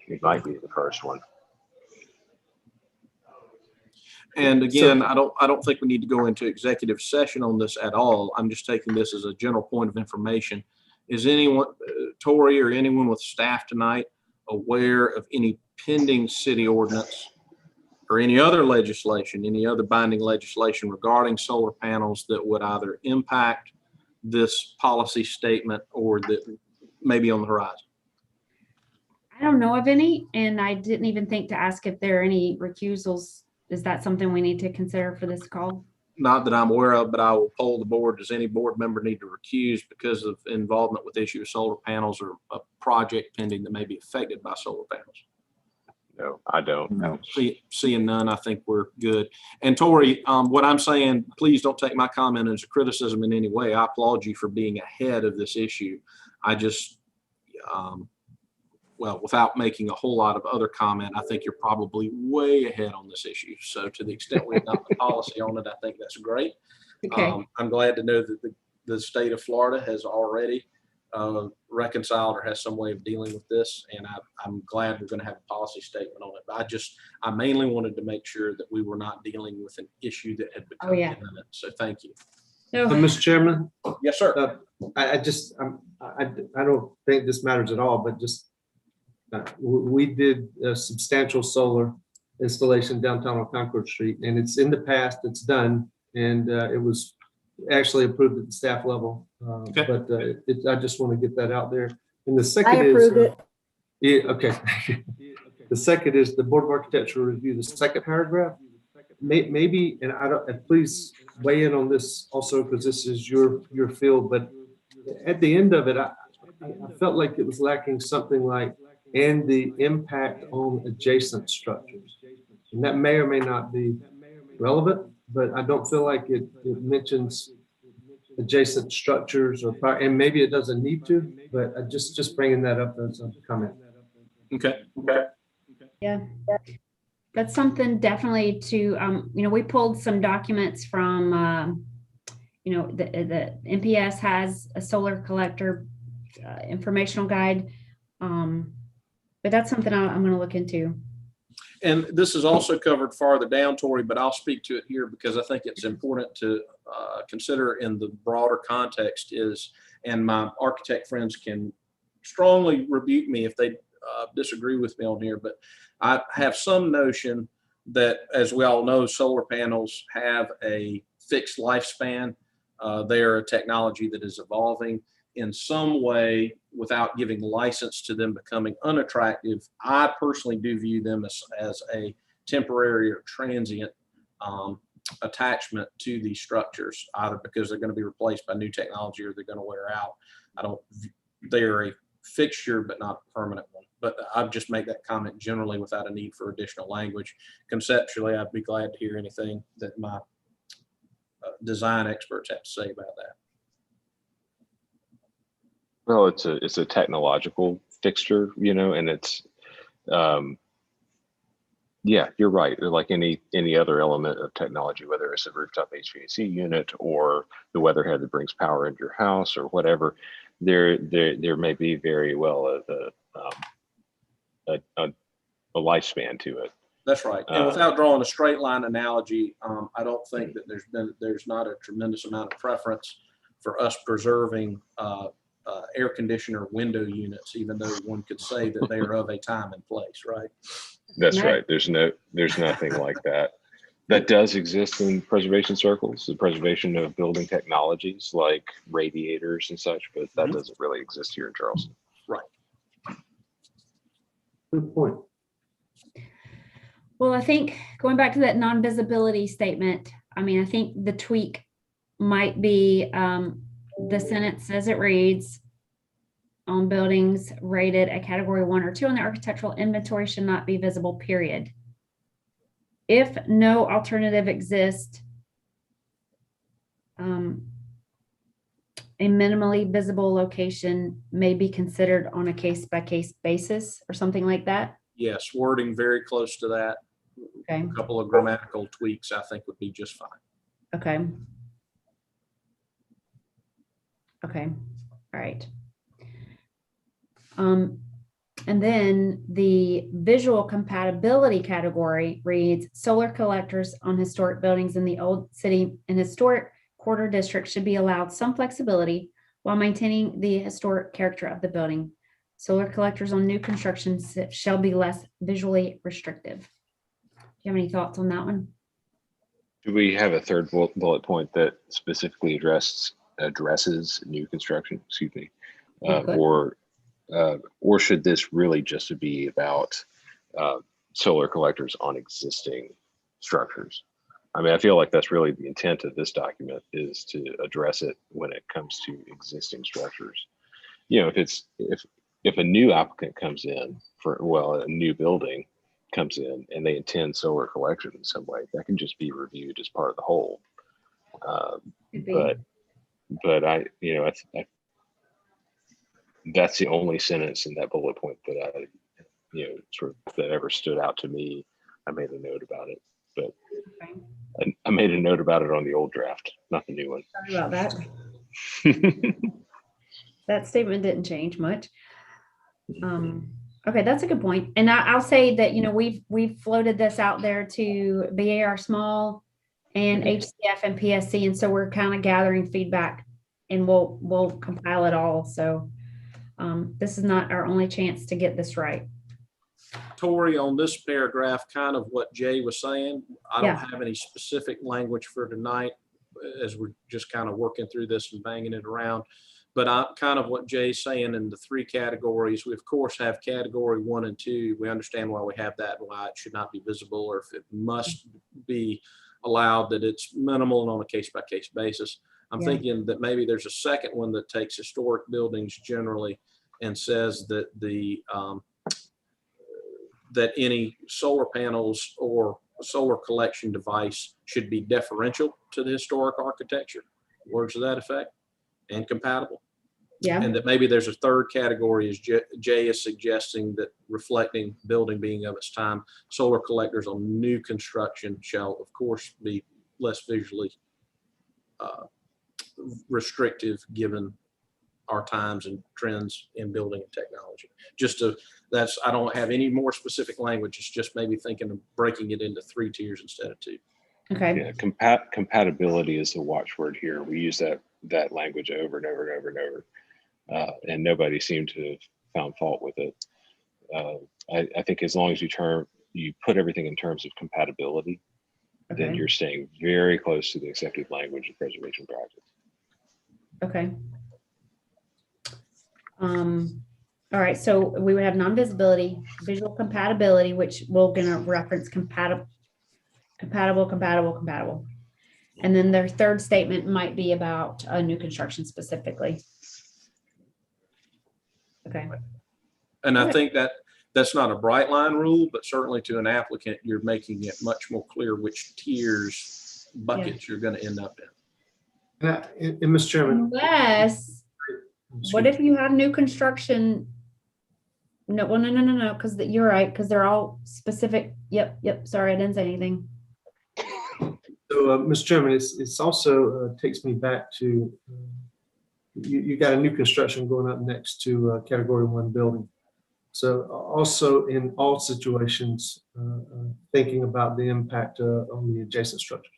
[SPEAKER 7] It might be the first one.
[SPEAKER 4] And again, I don't think we need to go into executive session on this at all. I'm just taking this as a general point of information. Is anyone, Tori or anyone with staff tonight, aware of any pending city ordinance or any other legislation, any other binding legislation regarding solar panels that would either impact this policy statement or that may be on the horizon?
[SPEAKER 3] I don't know of any, and I didn't even think to ask if there are any recusals. Is that something we need to consider for this call?
[SPEAKER 4] Not that I'm aware of, but I will poll the board. Does any board member need to recuse because of involvement with the issue of solar panels or a project pending that may be affected by solar panels?
[SPEAKER 7] No, I don't.
[SPEAKER 5] No.
[SPEAKER 4] Seeing none, I think we're good. And Tori, what I'm saying, please don't take my comment as a criticism in any way. I applaud you for being ahead of this issue. I just, well, without making a whole lot of other comment, I think you're probably way ahead on this issue. So to the extent we adopt the policy on it, I think that's great.
[SPEAKER 3] Okay.
[SPEAKER 4] I'm glad to know that the state of Florida has already reconciled or has some way of dealing with this. And I'm glad we're going to have a policy statement on it. But I mainly wanted to make sure that we were not dealing with an issue that had become
[SPEAKER 3] yeah.
[SPEAKER 4] imminent. So thank you.
[SPEAKER 3] So,
[SPEAKER 6] Mr. Chairman,
[SPEAKER 4] Yes, sir.
[SPEAKER 6] I don't think this matters at all, but just we did a substantial solar installation downtown on Concord Street, and it's in the past, it's done. and it was actually approved at the staff level.
[SPEAKER 4] Okay.
[SPEAKER 6] But I just want to get that out there. And the
[SPEAKER 2] I
[SPEAKER 6] second
[SPEAKER 2] approve
[SPEAKER 6] is,
[SPEAKER 2] it.
[SPEAKER 6] yeah, okay. The second is the Board of Architecture review, the second paragraph. Maybe, and I don't, and please weigh in on this also, because this is your field, but at the end of it, I felt like it was lacking something like, and the impact on adjacent structures. And that may or may not be relevant, but I don't feel like it mentions adjacent structures or fire, and maybe it doesn't need to, but I just bringing that up as a comment.
[SPEAKER 4] Okay.
[SPEAKER 3] Yeah. That's something definitely to, we pulled some documents from, the NPS has a solar collector informational guide. But that's something I'm going to look into.
[SPEAKER 4] And this is also covered farther down, Tori, but I'll speak to it here because I think it's important to consider in the broader context is, and my architect friends can strongly rebuke me if they disagree with me on here, but I have some notion that, as we all know, solar panels have a fixed lifespan. They are a technology that is evolving in some way without giving license to them becoming unattractive. I personally do view them as a temporary or transient attachment to these structures, either because they're going to be replaced by new technology or they're going to wear out. They're a fixture, but not a permanent one. But I'd just make that comment generally without a need for additional language. Conceptually, I'd be glad to hear anything that my design experts have to say about that.
[SPEAKER 7] Well, it's a technological fixture, and it's, yeah, you're right. Like any other element of technology, whether it's a rooftop HVAC unit or the weatherhead that brings power into your house or whatever, there may be very well a lifespan to it.
[SPEAKER 4] That's right. And without drawing a straight line analogy, I don't think that there's not a tremendous amount of preference for us preserving air conditioner window units, even though one could say that they are of a time and place, right?
[SPEAKER 7] That's right. There's nothing like that. That does exist in preservation circles, the preservation of building technologies like radiators and such, but that doesn't really exist here in Charleston.
[SPEAKER 4] Right.
[SPEAKER 6] Good point.
[SPEAKER 3] Well, I think going back to that non-visibility statement, I think the tweak might be the sentence as it reads, on buildings rated a category 1 or 2 on the architectural inventory should not be visible, period. If no alternative exists, a minimally visible location may be considered on a case-by-case basis or something like that.
[SPEAKER 4] Yes, wording very close to that.
[SPEAKER 3] Okay.
[SPEAKER 4] A couple of grammatical tweaks I think would be just fine.
[SPEAKER 3] Okay. Okay. All right. And then the visual compatibility category reads, solar collectors on historic buildings in the old city and historic quarter district should be allowed some flexibility while maintaining the historic character of the building. Solar collectors on new constructions shall be less visually restrictive. Do you have any thoughts on that one?
[SPEAKER 7] Do we have a third bullet point that specifically addresses new construction? Excuse me, or should this really just be about solar collectors on existing structures? I feel like that's really the intent of this document, is to address it when it comes to existing structures. If a new applicant comes in a new building comes in and they intend solar collection in some way, that can just be reviewed as part of the whole. But I that's the only sentence in that bullet point that that ever stood out to me. I made a note about it, but I made a note about it on the old draft, not the new one.
[SPEAKER 3] Sorry about that. That statement didn't change much. Okay, that's a good point. And I'll say that, we've floated this out there to BAR Small and HCF and PSC. And so we're kind of gathering feedback and we'll compile it all. So this is not our only chance to get this right.
[SPEAKER 4] Tori, on this paragraph, kind of what Jay was saying, I don't have any specific language for tonight. as we're just kind of working through this and banging it around. But kind of what Jay's saying in the 3 categories, we of course have category 1 and 2. We understand why we have that and why it should not be visible, or if it must be allowed, that it's minimal and on a case-by-case basis. I'm
[SPEAKER 3] Yeah.
[SPEAKER 4] thinking that maybe there's a second one that takes historic buildings generally and says that that any solar panels or solar collection device should be deferential to the historic architecture, words to that effect, and compatible.
[SPEAKER 3] Yeah.
[SPEAKER 4] And that maybe there's a third category, as Jay is suggesting, that reflecting building being of its time, solar collectors on new construction shall of course be less visually restrictive given our times and trends in building and technology. I don't have any more specific language. It's just maybe thinking of breaking it into 3 tiers instead of 2.
[SPEAKER 3] Okay.
[SPEAKER 7] Yeah, compatibility is the watchword here. We use that language over and over and over and over, and nobody seemed to have found fault with it. I think as long as you put everything in terms of compatibility, then
[SPEAKER 3] Okay.
[SPEAKER 7] you're staying very close to the accepted language of preservation practice.
[SPEAKER 3] Okay. All right, so we would have non-visibility, visual compatibility, which we're gonna reference compatible. And then their third statement might be about a new construction specifically. Okay,
[SPEAKER 4] And I
[SPEAKER 3] Okay.
[SPEAKER 4] think that that's not a bright line rule, but certainly to an applicant, you're making it much more clear which tiers, buckets you're going to end up in.
[SPEAKER 6] And Mr. Chairman.
[SPEAKER 3] unless, what if you have new construction? No, well, no, because you're right, because they're all specific. Yep, sorry, I didn't say anything.
[SPEAKER 6] So, Mr. Chairman, it's also takes me back to, you got a new construction going up next to category 1 building. So also in all situations, thinking about the impact on the adjacent structures.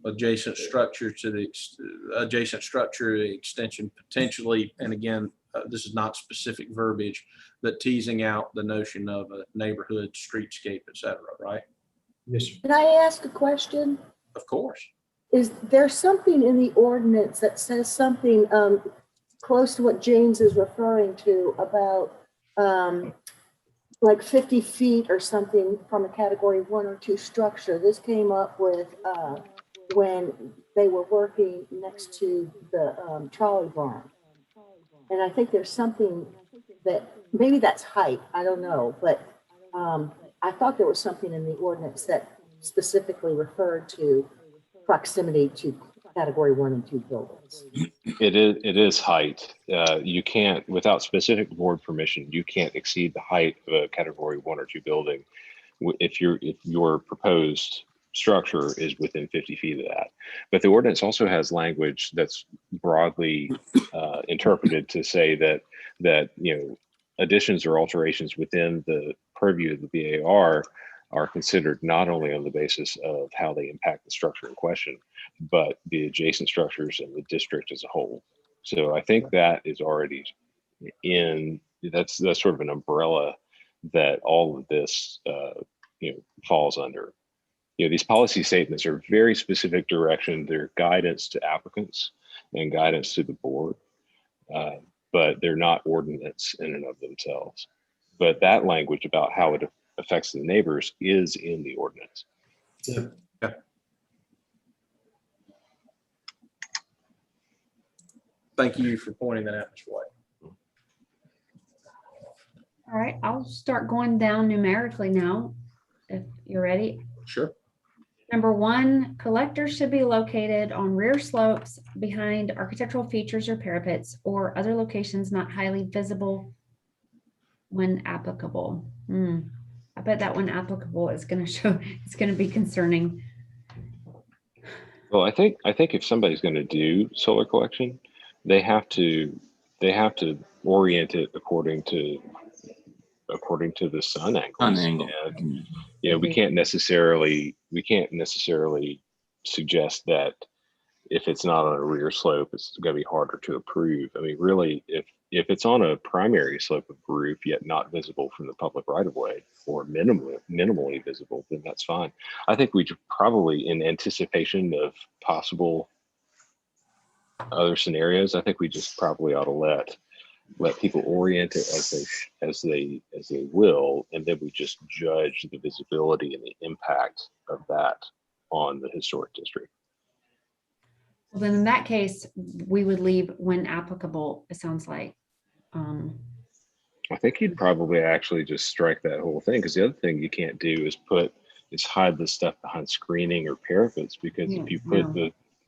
[SPEAKER 4] Adjacent structure to the adjacent structure extension potentially, and again, this is not specific verbiage, but teasing out the notion of a neighborhood, streetscape, et cetera, right?
[SPEAKER 6] Yes, sir.
[SPEAKER 2] Can I ask a question?
[SPEAKER 4] Of course.
[SPEAKER 2] Is there something in the ordinance that says something close to what James is referring to about like 50 feet or something from a category 1 or 2 structure? This came up with when they were working next to the trolley barn. And I think there's something that, maybe that's height, I don't know, but I thought there was something in the ordinance that specifically referred to proximity to category 1 and 2 buildings.
[SPEAKER 7] It is height. You can't, without specific board permission, you can't exceed the height of a category 1 or 2 building if your proposed structure is within 50 feet of that. But the ordinance also has language that's broadly interpreted to say that additions or alterations within the purview of the BAR are considered not only on the basis of how they impact the structure in question, but the adjacent structures and the district as a whole. So I think that is already that's sort of an umbrella that all of this falls under. These policy statements are very specific direction. They're guidance to applicants and guidance to the board, but they're not ordinance in and of themselves. But that language about how it affects the neighbors is in the ordinance.
[SPEAKER 6] Yeah.
[SPEAKER 4] Thank you for pointing that out, Mr. White.
[SPEAKER 3] All right, I'll start going down numerically now, if you're ready.
[SPEAKER 4] Sure.
[SPEAKER 3] Number 1, collectors should be located on rear slopes behind architectural features or parapets or other locations not highly visible when applicable. I bet that when applicable is going to be concerning.
[SPEAKER 7] Well, I think if somebody's going to do solar collection, they have to orient it according to the sun angles.
[SPEAKER 5] Sun angle.
[SPEAKER 7] And, we can't necessarily suggest that if it's not on a rear slope, it's going to be harder to approve. I mean, really, if it's on a primary slope of roof yet not visible from the public right of way or minimally visible, then that's fine. I think we should probably, in anticipation of possible other scenarios, I think we just probably ought to let people orient it as they will, and then we just judge the visibility and the impact of that on the historic district.
[SPEAKER 3] Well, then in that case, we would leave when applicable, it sounds like.
[SPEAKER 7] I think you'd probably actually just strike that whole thing, because the other thing you can't do is hide the stuff behind screening or parapets, because
[SPEAKER 3] Yeah,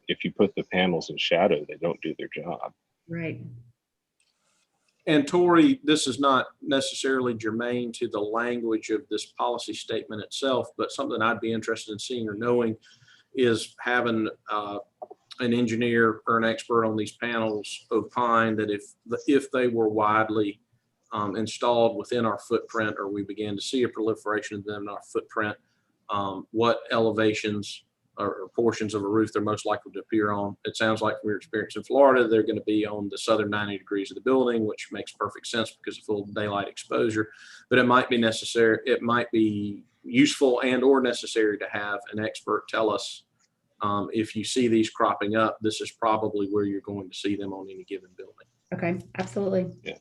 [SPEAKER 7] if you put the panels in shadow, they don't do their job.
[SPEAKER 3] Right.
[SPEAKER 4] And Tori, this is not necessarily germane to the language of this policy statement itself, but something I'd be interested in seeing or knowing is having an engineer or an expert on these panels opine that if they were widely installed within our footprint, or we began to see a proliferation of them in our footprint, what elevations or portions of a roof they're most likely to appear on. It sounds like from your experience in Florida, they're going to be on the southern 90 degrees of the building, which makes perfect sense because of full daylight exposure. But it might be necessary, it might be useful and or necessary to have an expert tell us, if you see these cropping up, this is probably where you're going to see them on any given building.
[SPEAKER 3] Okay, absolutely.
[SPEAKER 7] Yeah.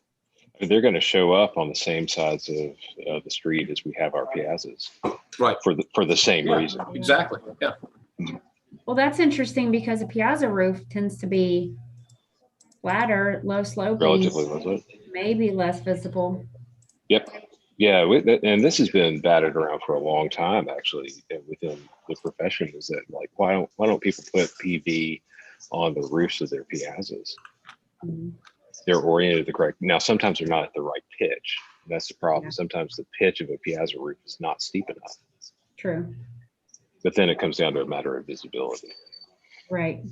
[SPEAKER 7] They're going to show up on the same sides of the street as we have our piazzas,
[SPEAKER 4] Right.
[SPEAKER 7] For the same reason.
[SPEAKER 4] Exactly. Yeah.
[SPEAKER 3] Well, that's interesting because a piazza roof tends to be flatter, low sloping,
[SPEAKER 7] Relatively low.
[SPEAKER 3] maybe less visible.
[SPEAKER 7] Yep. Yeah, and this has been batted around for a long time, actually, within the profession. Is that like, why don't people put PV on the roofs of their piazzas?
[SPEAKER 3] Mhm.
[SPEAKER 7] They're oriented the correct. Now, sometimes they're not at the right pitch. That's the problem.
[SPEAKER 3] Yeah.
[SPEAKER 7] Sometimes the pitch of a piazza roof is not steep enough.
[SPEAKER 3] True.
[SPEAKER 7] But then it comes down to a matter of visibility.
[SPEAKER 3] Right.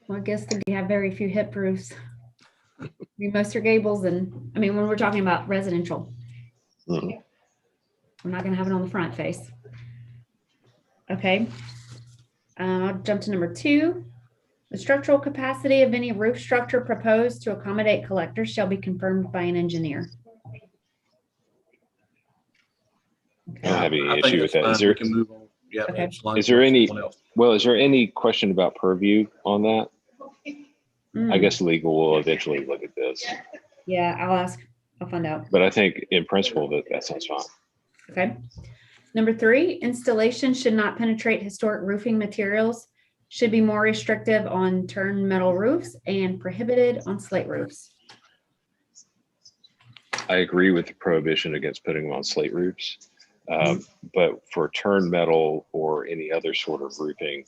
[SPEAKER 3] Well, I guess that we have very few hip roofs. Most are gables, and I mean, when we're talking about residential,
[SPEAKER 7] Mhm.
[SPEAKER 3] we're not going to have it on the front face. Okay. I'll jump to number 2. The structural capacity of any roof structure proposed to accommodate collectors shall be confirmed by an engineer.
[SPEAKER 7] I don't have any
[SPEAKER 4] I think
[SPEAKER 7] issue with
[SPEAKER 4] that's
[SPEAKER 7] that. Is
[SPEAKER 4] fine.
[SPEAKER 7] there,
[SPEAKER 4] We can move on. Yeah.
[SPEAKER 3] Okay.
[SPEAKER 4] it's fine.
[SPEAKER 7] is there any,
[SPEAKER 4] Someone else.
[SPEAKER 7] well, is there any question about purview on that? I guess legal will eventually look at this,
[SPEAKER 3] Yeah, I'll ask. I'll find out.
[SPEAKER 7] but I think in principle that sounds fine.
[SPEAKER 3] Okay. Number 3, installation should not penetrate historic roofing materials, should be more restrictive on turned metal roofs and prohibited on slate roofs.
[SPEAKER 7] I agree with the prohibition against putting them on slate roofs. But for turned metal or any other sort of roofing,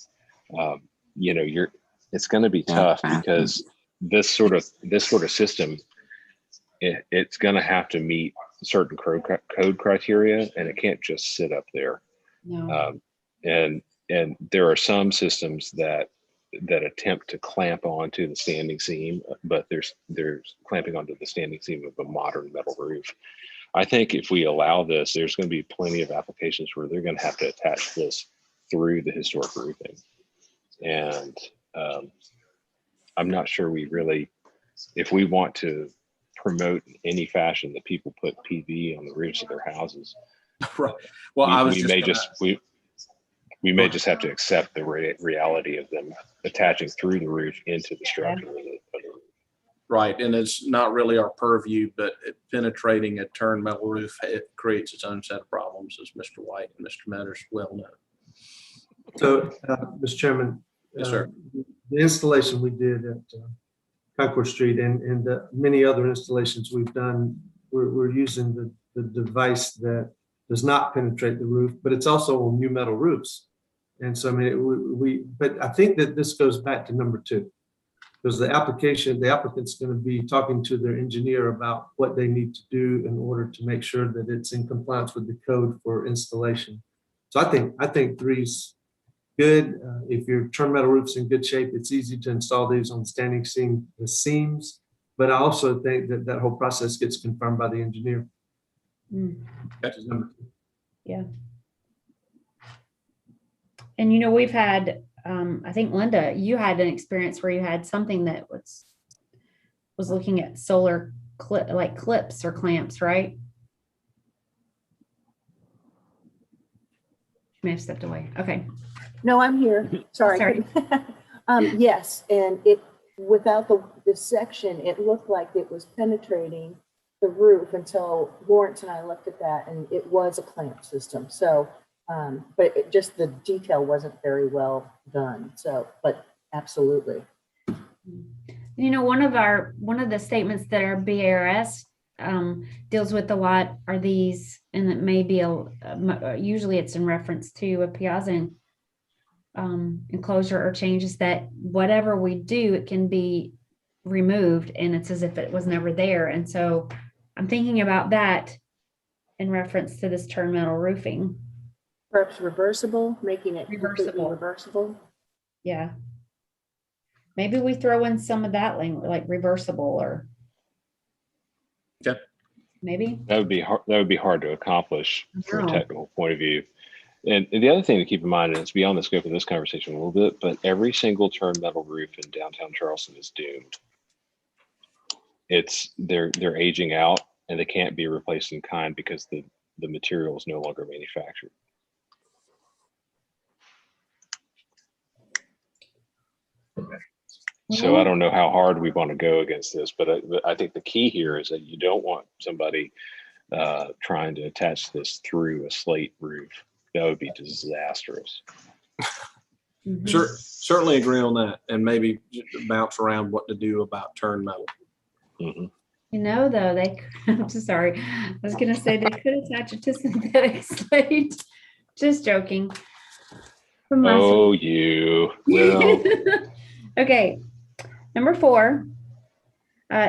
[SPEAKER 7] it's going to be tough, because this sort of system, it's going to have to meet certain code criteria, and it can't just sit up there.
[SPEAKER 3] No.
[SPEAKER 7] And there are some systems that attempt to clamp onto the standing seam, but there's clamping onto the standing seam of a modern metal roof. I think if we allow this, there's going to be plenty of applications where they're going to have to attach this through the historic roofing. And I'm not sure we really, if we want to promote in any fashion that people put PV on the roofs of their houses,
[SPEAKER 4] Right. Well,
[SPEAKER 7] we may just have to accept the reality of them attaching through the roof into the structure.
[SPEAKER 4] Right, and it's not really our purview, but penetrating a turned metal roof, it creates its own set of problems, as Mr. White and Mr. Metters well know.
[SPEAKER 6] So, Mr. Chairman.
[SPEAKER 4] Yes, sir.
[SPEAKER 6] The installation we did at Concord Street and the many other installations we've done, we're using the device that does not penetrate the roof, but it's also on new metal roofs. And so, I mean, but I think that this goes back to number 2. Because the applicant's going to be talking to their engineer about what they need to do in order to make sure that it's in compliance with the code for installation. So I think 3's good. If your turned metal roof's in good shape, it's easy to install these on standing seams. But I also think that whole process gets confirmed by the engineer. That is number 2.
[SPEAKER 3] Yeah. And we've had I think Linda, you had an experience where you had something that was looking at solar like clips or clamps, right? She may have stepped away. Okay.
[SPEAKER 2] No, I'm here. Sorry.
[SPEAKER 3] Sorry.
[SPEAKER 2] Yes, and it, without the section, it looked like it was penetrating the roof until Lawrence and I looked at that, and it was a clamp system. So, but it just, the detail wasn't very well done. So, but absolutely.
[SPEAKER 3] You know, one of the statements that our BARS deals with a lot are these, and it may be usually it's in reference to a piazza enclosure or changes, that whatever we do, it can be removed, and it's as if it was never there. And so I'm thinking about that in reference to this turn metal roofing.
[SPEAKER 2] Perhaps reversible, making it completely
[SPEAKER 3] Reversible.
[SPEAKER 2] reversible.
[SPEAKER 3] Yeah. Maybe we throw in some of that language, like reversible, or
[SPEAKER 4] Okay.
[SPEAKER 3] maybe.
[SPEAKER 7] That would be hard. That would be hard to accomplish from a
[SPEAKER 3] No.
[SPEAKER 7] technical point of view. And the other thing to keep in mind, and it's beyond the scope of this conversation a little bit, but every single turn metal roof in downtown Charleston is doomed. They're aging out, and they can't be replaced in kind because the material is no longer manufactured. So I don't know how hard we want to go against this, but I think the key here is that you don't want somebody trying to attach this through a slate roof. That would be disastrous.
[SPEAKER 3] Mhm.
[SPEAKER 4] Certainly agree on that, and maybe bounce around what to do about turn metal.
[SPEAKER 7] Mm-hmm.
[SPEAKER 3] You know, though, I'm so sorry. I was going to say they could attach it to synthetic slate. Just joking. From last
[SPEAKER 7] Oh,
[SPEAKER 3] week.
[SPEAKER 7] you. Well,
[SPEAKER 3] Okay. Number 4,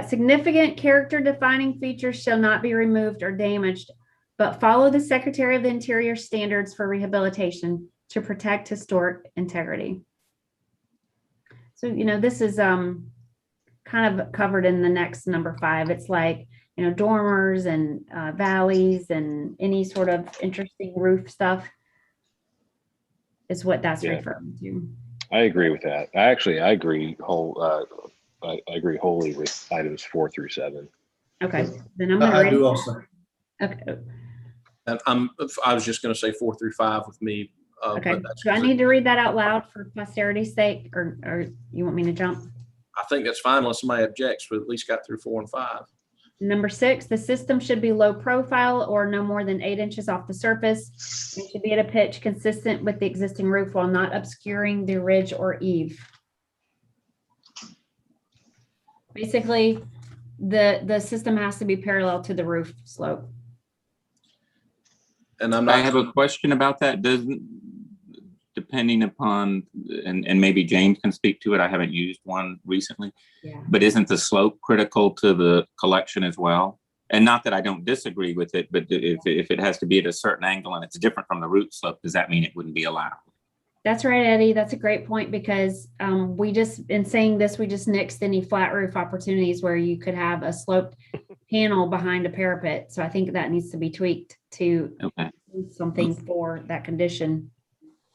[SPEAKER 3] significant character defining features shall not be removed or damaged, but follow the Secretary of the Interior standards for rehabilitation to protect historic integrity. So, you know, this is kind of covered in the next number 5. It's like, you know, dormers and valleys and any sort of interesting roof stuff is what that's referring to.
[SPEAKER 7] I agree with that. I agree I agree wholly with items 4 through 7.
[SPEAKER 3] Okay, then I'm going to
[SPEAKER 6] I
[SPEAKER 3] read.
[SPEAKER 6] do also.
[SPEAKER 3] Okay.
[SPEAKER 4] And I was just going to say 4 through 5 with me.
[SPEAKER 3] Okay.
[SPEAKER 4] But that's-
[SPEAKER 3] Do I need to read that out loud for posterity's sake, or you want me to jump?
[SPEAKER 4] I think that's fine unless somebody objects. We at least got through 4 and 5.
[SPEAKER 3] Number 6, the system should be low profile or no more than 8 inches off the surface. It should be at a pitch consistent with the existing roof while not obscuring the ridge or eave. Basically, the system has to be parallel to the roof slope.
[SPEAKER 4] And I'm
[SPEAKER 5] I
[SPEAKER 4] not,
[SPEAKER 5] have a question about that. Depending upon, and maybe James can speak to it. I haven't used one recently,
[SPEAKER 3] Yeah.
[SPEAKER 5] but isn't the slope critical to the collection as well? And not that I don't disagree with it, but if it has to be at a certain angle and it's different from the root slope, does that mean it wouldn't be allowed?
[SPEAKER 3] That's right, Eddie. That's a great point, because we just, in saying this, we just nixed any flat roof opportunities where you could have a sloped panel behind a parapet. So I think that needs to be tweaked to
[SPEAKER 5] Okay.
[SPEAKER 3] something for that condition.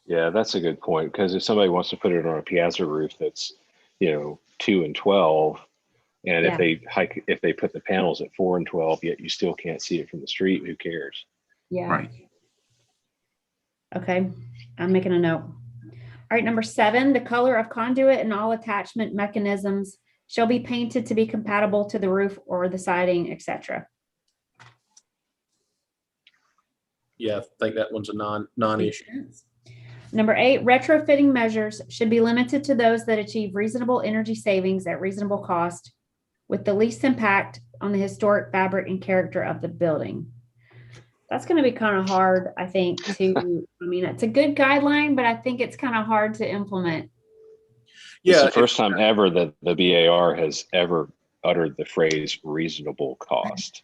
[SPEAKER 7] Yeah, that's a good point, because if somebody wants to put it on a piazza roof that's, 2 and 12, and
[SPEAKER 3] Yeah.
[SPEAKER 7] if they put the panels at 4 and 12, yet you still can't see it from the street, who cares?
[SPEAKER 3] Yeah.
[SPEAKER 5] Right.
[SPEAKER 3] Okay. I'm making a note. All right. Number 7, the color of conduit and all attachment mechanisms shall be painted to be compatible to the roof or the siding, etc.
[SPEAKER 4] yeah, I think that one's a non-issue.
[SPEAKER 3] Number 8, retrofitting measures should be limited to those that achieve reasonable energy savings at reasonable cost with the least impact on the historic fabric and character of the building. That's going to be kind of hard, I think, it's a good guideline, but I think it's kind of hard to implement.
[SPEAKER 7] It's
[SPEAKER 4] Yeah,
[SPEAKER 7] the first time ever that the BAR has ever uttered the phrase reasonable cost.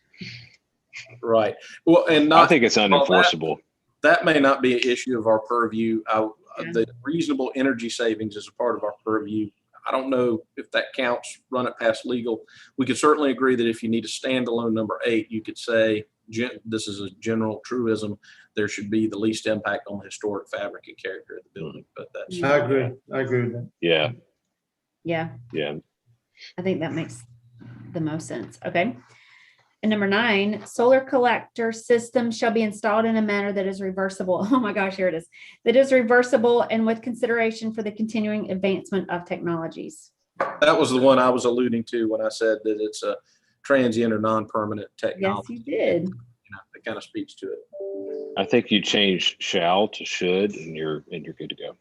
[SPEAKER 4] right. Well, and
[SPEAKER 7] I
[SPEAKER 4] not,
[SPEAKER 7] think it's unenforceable.
[SPEAKER 4] that may not be an issue of our purview.
[SPEAKER 3] Yeah.
[SPEAKER 4] The reasonable energy savings is a part of our purview. I don't know if that counts, run it past legal. We could certainly agree that if you need a standalone number 8, you could say this is a general truism, there should be the least impact on the historic fabric and character of the building, but that's.
[SPEAKER 6] I agree with that.
[SPEAKER 7] Yeah,
[SPEAKER 3] Yeah,
[SPEAKER 7] yeah.
[SPEAKER 3] I think that makes the most sense. Okay. And number 9, solar collector system shall be installed in a manner that is reversible. Oh my gosh, here it is. That is reversible and with consideration for the continuing advancement of technologies.
[SPEAKER 4] That was the one I was alluding to when I said that it's a transient or non-permanent
[SPEAKER 3] Yes,
[SPEAKER 4] technology.
[SPEAKER 3] you did.
[SPEAKER 4] It kind of speaks to it.
[SPEAKER 7] I think you change shall to should, and you're good to go.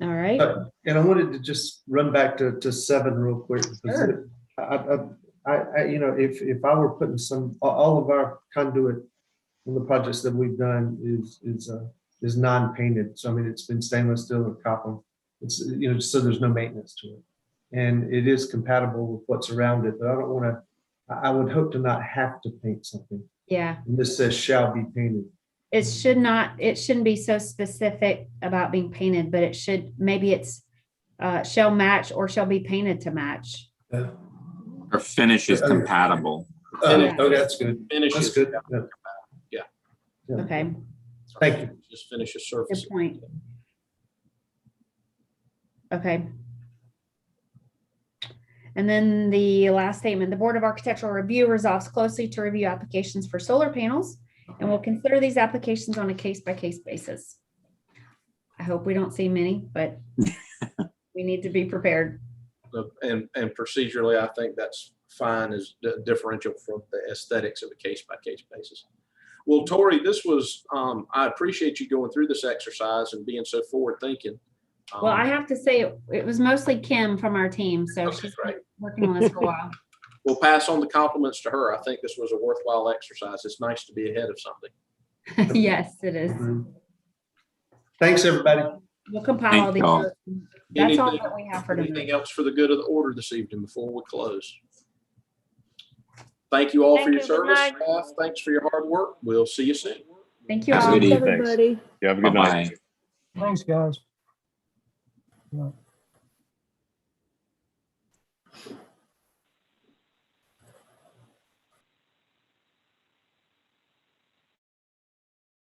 [SPEAKER 3] All right.
[SPEAKER 6] And I wanted to just run back to 7 real quick. Because
[SPEAKER 3] Sure.
[SPEAKER 6] I if I were putting all of our conduit in the projects that we've done is non-painted. So I mean, it's been stainless steel or copper. It's, so there's no maintenance to it. And it is compatible with what's around it, but I don't want to, I would hope to not have to paint something.
[SPEAKER 3] Yeah.
[SPEAKER 6] And this says shall be painted.
[SPEAKER 3] It shouldn't be so specific about being painted, but it should, maybe it's shall match or shall be painted to match.
[SPEAKER 5] Or finish is compatible.
[SPEAKER 6] Oh, that's good.
[SPEAKER 4] Finish
[SPEAKER 6] That's
[SPEAKER 4] is-
[SPEAKER 6] good.
[SPEAKER 4] Yeah.
[SPEAKER 6] Yeah.
[SPEAKER 3] Okay,
[SPEAKER 6] Thank you.
[SPEAKER 4] Just finish the surface.
[SPEAKER 3] good point. Okay. And then the last statement, the Board of Architectural Review resolves closely to review applications for solar panels and will consider these applications on a case-by-case basis. I hope we don't see many, but we need to be prepared.
[SPEAKER 4] And procedurally, I think that's fine as differential from the aesthetics of a case-by-case basis. Well, Tori, this was, I appreciate you going through this exercise and being so forward-thinking.
[SPEAKER 3] Well, I have to say, it was mostly Kim from our team, so
[SPEAKER 4] Okay,
[SPEAKER 3] she's
[SPEAKER 4] great.
[SPEAKER 3] been working on this for a while.
[SPEAKER 4] We'll pass on the compliments to her. I think this was a worthwhile exercise. It's nice to be ahead of something.
[SPEAKER 3] Yes, it is.
[SPEAKER 6] Thanks, everybody.
[SPEAKER 3] We'll compile all
[SPEAKER 5] Thank
[SPEAKER 3] these.
[SPEAKER 5] y'all.
[SPEAKER 3] notes. That's all
[SPEAKER 4] Anything-
[SPEAKER 3] that we have for
[SPEAKER 4] Anything
[SPEAKER 3] tonight.
[SPEAKER 4] else for the good of the order this evening before we close? Thank you all for
[SPEAKER 10] Thank
[SPEAKER 4] your
[SPEAKER 10] you. Good
[SPEAKER 4] service.
[SPEAKER 10] night.
[SPEAKER 4] Staff, thanks for your hard work. We'll see you soon.
[SPEAKER 3] Thank you
[SPEAKER 5] Have a
[SPEAKER 3] all.
[SPEAKER 5] good
[SPEAKER 2] Thanks,
[SPEAKER 5] evening.
[SPEAKER 2] everybody.
[SPEAKER 7] You have a good night.
[SPEAKER 5] Bye-bye.
[SPEAKER 8] Thanks, guys. Yeah.